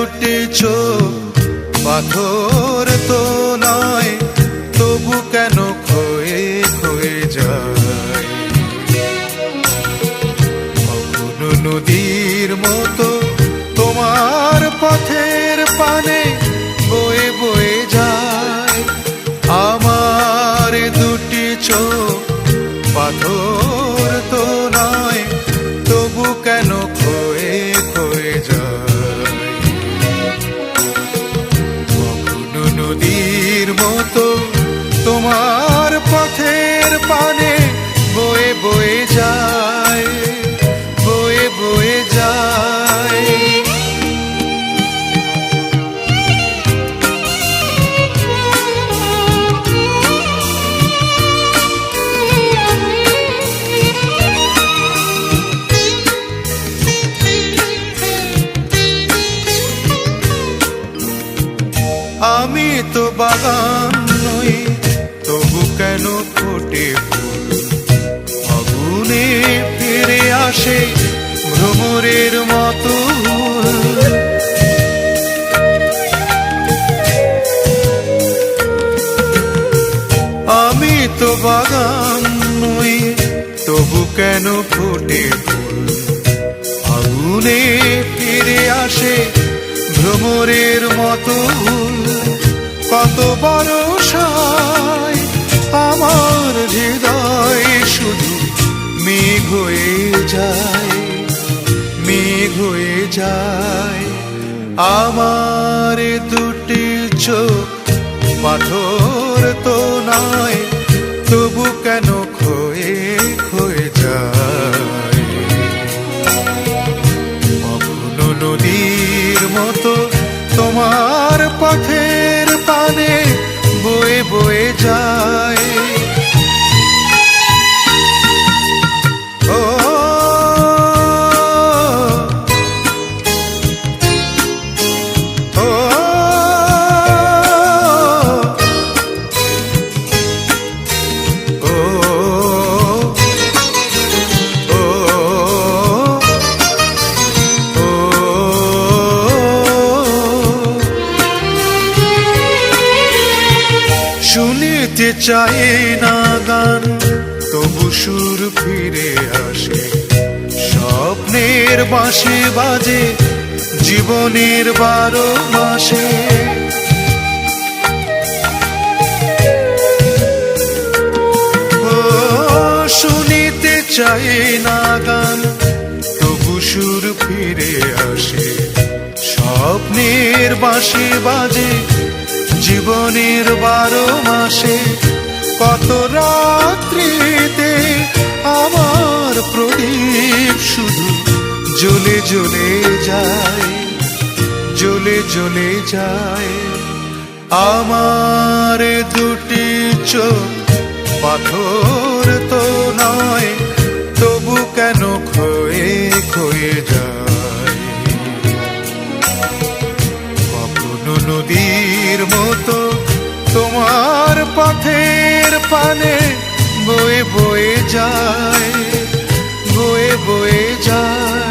দুটি চোখ পাথর তো নয়, তবু কেন ক্ষয়ে ক্ষয়ে যায়। কখনো নদীর মতো তোমার পথের পানে বয়ে বয়ে যায়। আমার দুটি চোখ পাথর তো নয়, তবু কেন ক্ষয়ে ক্ষয়ে যায়। কখনো নদীর মতো তোমার পথের পানে বয়ে বয়ে যায়, বয়ে বয়ে যায়। আমি তো বাগান নই, তবু কেন ফোটে ফুল। আগুনে ফিরে আসে ভ্রমরের মতো। আমি তো বাগান নই, তবু কেন ফোটে ফুল। আগুনে ফিরে আসে ভ্রমরের মতো। কত বরষায় আমার হৃদয় শুধু মেঘ হয়ে যায়, মেঘ হয়ে যায়। আমার দুটি চোখ পাথর তো নয়, তবু কেন ক্ষয়ে ক্ষয়ে যায়। কখনো নদীর মতো তোমার পথের পানে বয়ে বয়ে যায়। ও ও শুনিতে চাই না গান, তবু সুর ফিরে আসে। স্বপ্নের বাঁশি বাজে জীবনের 12 মাসে। ও শুনিতে চাই না গান, তবু সুর ফিরে আসে। স্বপ্নের বাঁশি বাজে জীবনের 12 মাসে। কত রাত্রিতে আমার প্রদীপ শুধু জ্বলে জ্বলে যায়, জ্বলে জ্বলে যায়। আমার দুটি চোখ পাথর তো নয়, তবু কেন ক্ষয়ে ক্ষয়ে যায়। কখনো নদীর মতো তোমার পথের পানে বয়ে বয়ে যায়, বয়ে বয়ে যায়।